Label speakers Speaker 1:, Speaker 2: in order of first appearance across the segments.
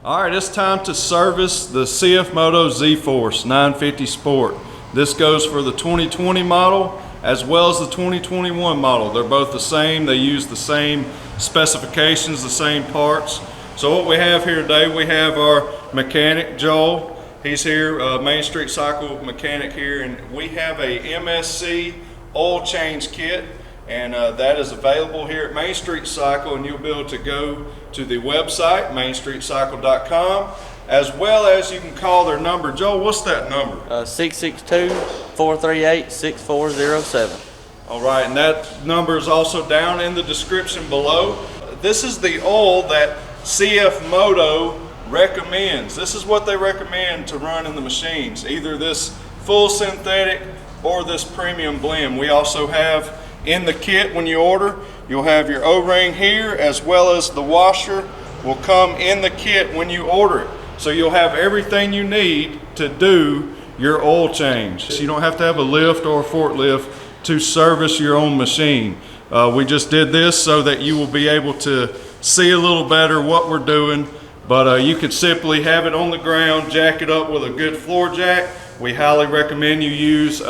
Speaker 1: All right, it's time to service the CFMOTO ZFORCE 950 Sport. This goes for the 2020 model as well as the 2021 model. They're both the same. They use the same specifications, the same parts. So what we have here today, we have our mechanic, Joel. He's here, Main Street Cycle mechanic here, and we have a MSC Oil Change Kit. And that is available here at Main Street Cycle, and you'll be able to go to the website, mainstreetcycle.com, as well as you can call their number. Joel, what's that number?
Speaker 2: 662-438-6407.
Speaker 1: All right, and that number is also down in the description below. This is the oil that CFMOTO recommends. This is what they recommend to run in the machines, either this full synthetic or this premium blend. We also have in the kit, when you order, you'll have your O-ring here, as well as the washer will come in the kit when you order it. So you'll have everything you need to do your oil change. So you don't have to have a lift or a forklift to service your own machine. We just did this so that you will be able to see a little better what we're doing, but you could simply have it on the ground, jack it up with a good floor jack. We highly recommend you use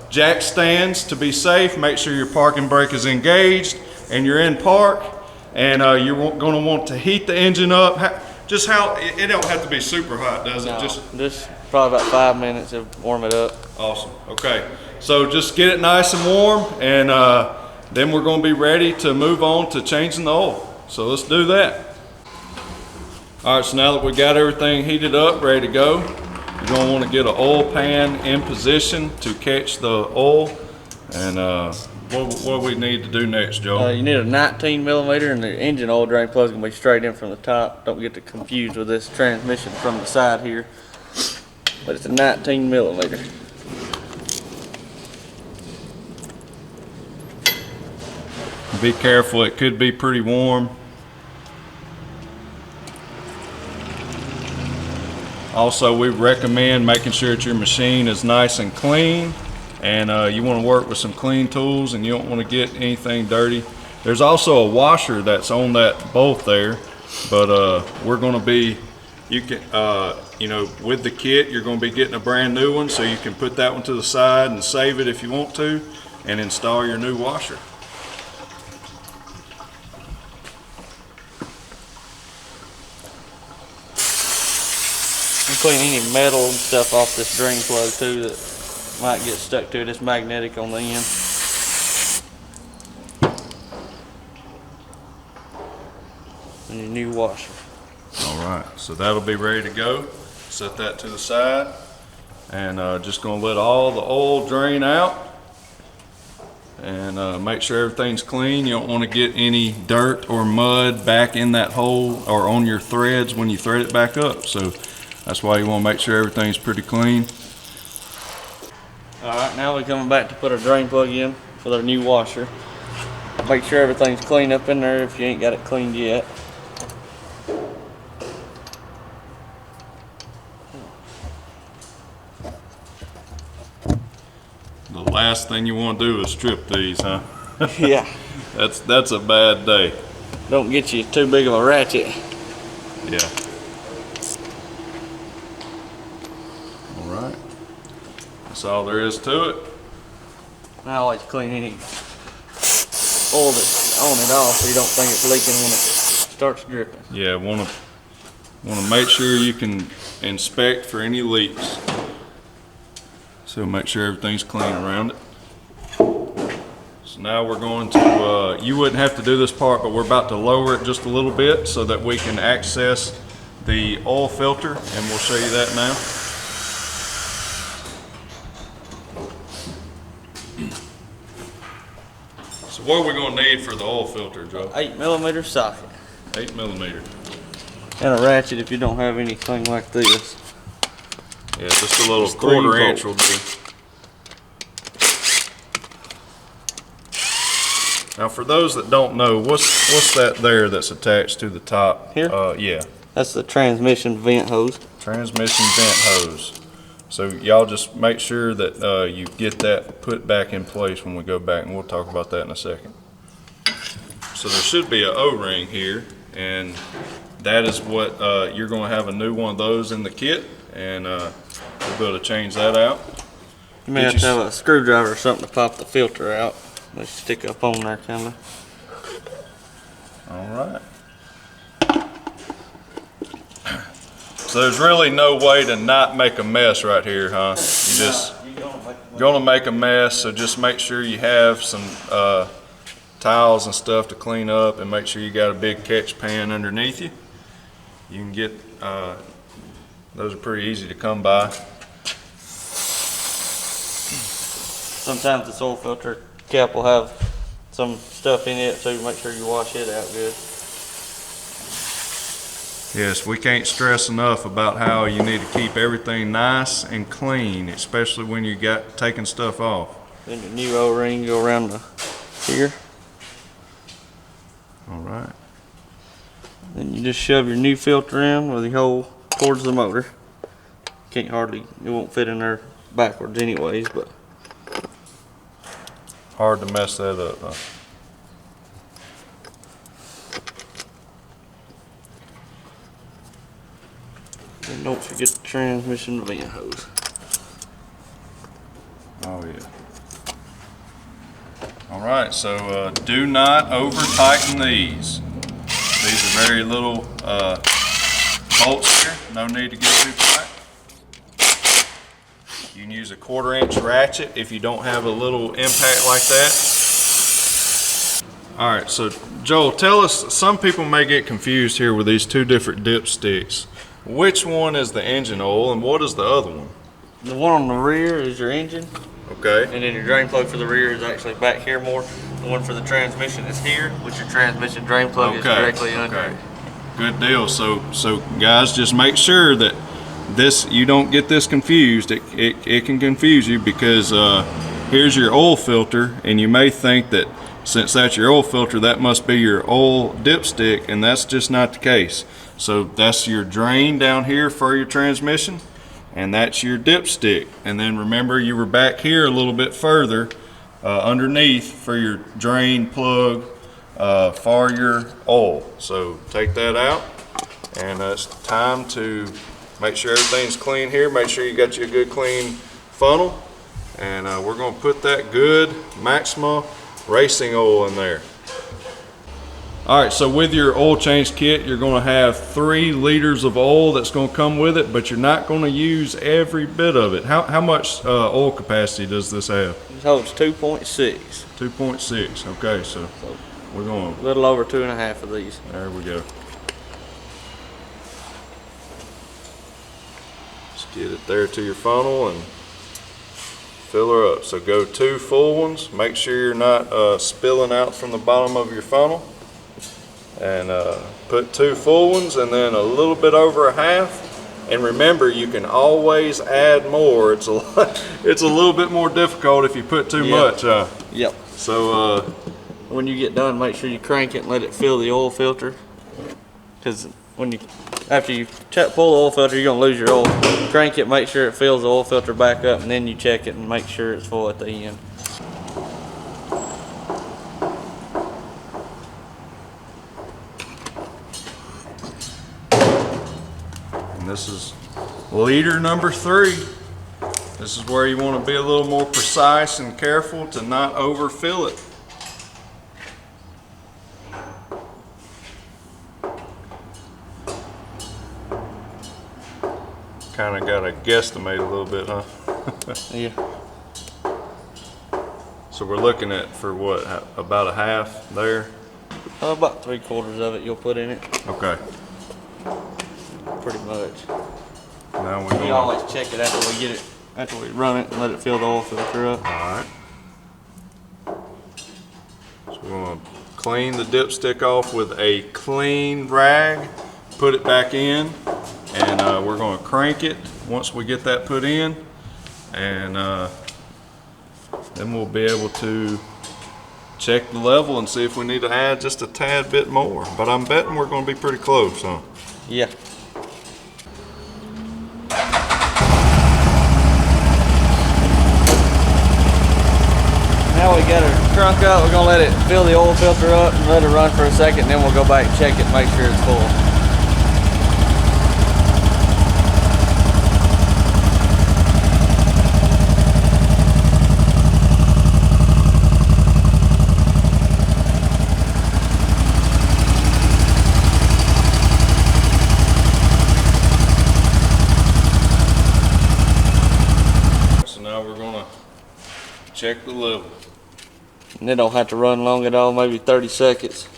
Speaker 1: jack stands to be safe. Make sure your parking brake is engaged and you're in park, and you're going to want to heat the engine up. Just how it don't have to be super hot, does it?
Speaker 2: No, just probably about 5 minutes to warm it up.
Speaker 1: Awesome. Okay, so just get it nice and warm, and then we're going to be ready to move on to changing the oil. So let's do that. All right, so now that we got everything heated up, ready to go, you're going to want to get an oil pan in position to catch the oil. And what do we need to do next, Joe?
Speaker 2: You need a 19 millimeter, and the engine oil drain plug is going to be straight in from the top. Don't get confused with this transmission from the side here. But it's a 19 millimeter.
Speaker 1: Be careful, it could be pretty warm. Also, we recommend making sure that your machine is nice and clean, and you want to work with some clean tools, and you don't want to get anything dirty. There's also a washer that's on that bolt there, but we're going to be, you can, you know, with the kit, you're going to be getting a brand new one, so you can put that one to the side and save it if you want to, and install your new washer.
Speaker 2: Clean any metal and stuff off this drain plug too that might get stuck to it. It's magnetic on the end. And your new washer.
Speaker 1: All right, so that'll be ready to go. Set that to the side, and just gonna let all the oil drain out, and make sure everything's clean. You don't want to get any dirt or mud back in that hole or on your threads when you thread it back up. So that's why you want to make sure everything's pretty clean.
Speaker 2: All right, now we're coming back to put our drain plug in for our new washer. Make sure everything's clean up in there if you ain't got it cleaned yet.
Speaker 1: The last thing you want to do is strip these, huh?
Speaker 2: Yeah.
Speaker 1: That's a bad day.
Speaker 2: Don't get you too big of a ratchet.
Speaker 1: Yeah. That's all there is to it.
Speaker 2: I always clean any oil that's on it off so you don't think it's leaking when it starts dripping.
Speaker 1: Yeah, want to make sure you can inspect for any leaks. So make sure everything's clean around it. So now we're going to, you wouldn't have to do this part, but we're about to lower it just a little bit so that we can access the oil filter, and we'll show you that now. So what are we going to need for the oil filter, Joe?
Speaker 2: 8 millimeter socket.
Speaker 1: 8 millimeter.
Speaker 2: And a ratchet if you don't have anything like this.
Speaker 1: Yeah, just a little quarter inch will do. Now for those that don't know, what's that there that's attached to the top?
Speaker 2: Here?
Speaker 1: Yeah.
Speaker 2: That's the transmission vent hose.
Speaker 1: Transmission vent hose. So y'all just make sure that you get that put back in place when we go back, and we'll talk about that in a second. So there should be an O-ring here, and that is what you're going to have a new one of those in the kit, and we'll be able to change that out.
Speaker 2: You may have to have a screwdriver or something to pop the filter out. They stick up on there, kind of.
Speaker 1: All right. So there's really no way to not make a mess right here, huh? You just gonna make a mess, so just make sure you have some towels and stuff to clean up, and make sure you got a big catch pan underneath you. You can get, those are pretty easy to come by.
Speaker 2: Sometimes this oil filter cap will have some stuff in it, so you make sure you wash it out good.
Speaker 1: Yes, we can't stress enough about how you need to keep everything nice and clean, especially when you got taking stuff off.
Speaker 2: Then your new O-ring go around here.
Speaker 1: All right.
Speaker 2: Then you just shove your new filter in with the hole towards the motor. Can't hardly, it won't fit in there backwards anyways, but.
Speaker 1: Hard to mess that up, huh?
Speaker 2: And don't forget the transmission vent hose.
Speaker 1: Oh yeah. All right, so do not over tighten these. These are very little bolts here. No need to get too tight. You can use a 1/4 inch ratchet if you don't have a little impact like that. All right, so Joel, tell us, some people may get confused here with these two different dipsticks. Which one is the engine oil and what is the other one?
Speaker 2: The one on the rear is your engine.
Speaker 1: Okay.
Speaker 2: And then your drain plug for the rear is actually back here more. The one for the transmission is here, which your transmission drain plug is directly under it.
Speaker 1: Good deal. So guys, just make sure that you don't get this confused. It can confuse you because here's your oil filter, and you may think that since that's your oil filter, that must be your oil dipstick, and that's just not the case. So that's your drain down here for your transmission, and that's your dipstick. And then remember, you were back here a little bit further underneath for your drain plug for your oil. So take that out, and it's time to make sure everything's clean here. Make sure you got you a good clean funnel, and we're going to put that good Maxima racing oil in there. All right, so with your oil change kit, you're going to have 3 liters of oil that's going to come with it, but you're not going to use every bit of it. How much oil capacity does this have?
Speaker 2: It holds 2.6.
Speaker 1: 2.6. Okay, so we're going
Speaker 2: a little over 2.5 of these.
Speaker 1: There we go. Just get it there to your funnel and fill her up. So go 2 full ones. Make sure you're not spilling out from the bottom of your funnel. And put 2 full ones, and then a little bit over a half. And remember, you can always add more. It's a little bit more difficult if you put too much.
Speaker 2: Yep.
Speaker 1: So
Speaker 2: when you get done, make sure you crank it and let it fill the oil filter. Because after you pull the oil filter, you're gonna lose your oil. Crank it, make sure it fills the oil filter back up, and then you check it and make sure it's full at the end.
Speaker 1: This is liter number 3. This is where you want to be a little more precise and careful to not overfill it. Kind of got to guesstimate a little bit, huh?
Speaker 2: Yeah.
Speaker 1: So we're looking at, for what, about a half there?
Speaker 2: About 3/4 of it you'll put in it.
Speaker 1: Okay.
Speaker 2: Pretty much.
Speaker 1: Now we're
Speaker 2: We always check it after we get it, after we run it and let it fill the oil filter up.
Speaker 1: Alright. So we're going to clean the dipstick off with a clean rag, put it back in, and we're going to crank it once we get that put in, and then we'll be able to check the level and see if we need to add just a tad bit more. But I'm betting we're going to be pretty close, huh?
Speaker 2: Yeah. Now we got her crunk up, we're gonna let it fill the oil filter up and let it run for a second, and then we'll go back and check it and make sure it's full.
Speaker 1: check the level.
Speaker 2: And it don't have to run long at all, maybe 30 seconds.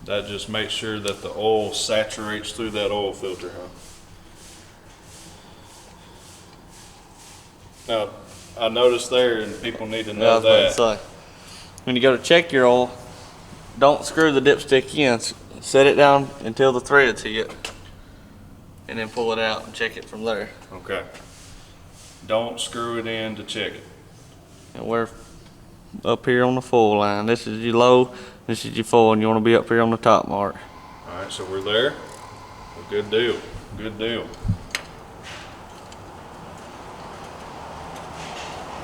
Speaker 1: That just makes sure that the oil saturates through that oil filter, huh? Now, I noticed there, and people need to know that.
Speaker 2: Say, when you go to check your oil, don't screw the dipstick in. Set it down until the threads hit, and then pull it out and check it from there.
Speaker 1: Okay. Don't screw it in to check it.
Speaker 2: And we're up here on the full line. This is your low, this is your full, and you want to be up here on the top mark.
Speaker 1: All right, so we're there. Well, good deal. Good deal.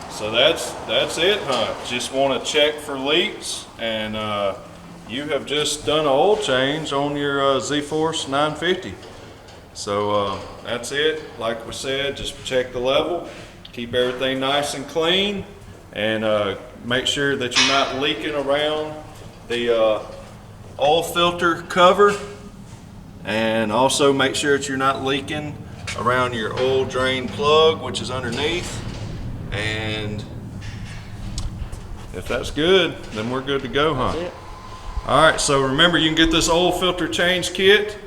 Speaker 1: So that's it, huh? Just want to check for leaks, and you have just done an oil change on your ZFORCE 950. So that's it. Like we said, just check the level, keep everything nice and clean, and make sure that you're not leaking around the oil filter cover, and also make sure that you're not leaking around your oil drain plug, which is underneath. And if that's good, then we're good to go, huh?
Speaker 2: That's it.
Speaker 1: All right, so remember, you can get this oil filter change kit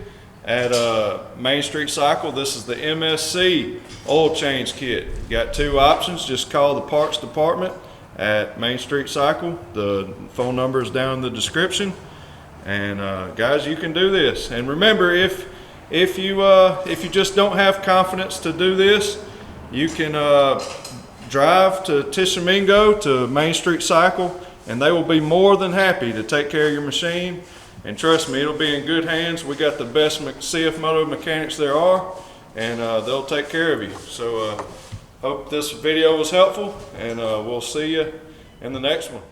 Speaker 1: at Main Street Cycle. This is the MSC Oil Change Kit. You got two options. Just call the parts department at Main Street Cycle. The phone number is down in the description. And guys, you can do this. And remember, if you just don't have confidence to do this, you can drive to Tishomingo to Main Street Cycle, and they will be more than happy to take care of your machine. And trust me, it'll be in good hands. We got the best CFMOTO mechanics there are, and they'll take care of you. So hope this video was helpful, and we'll see you in the next one.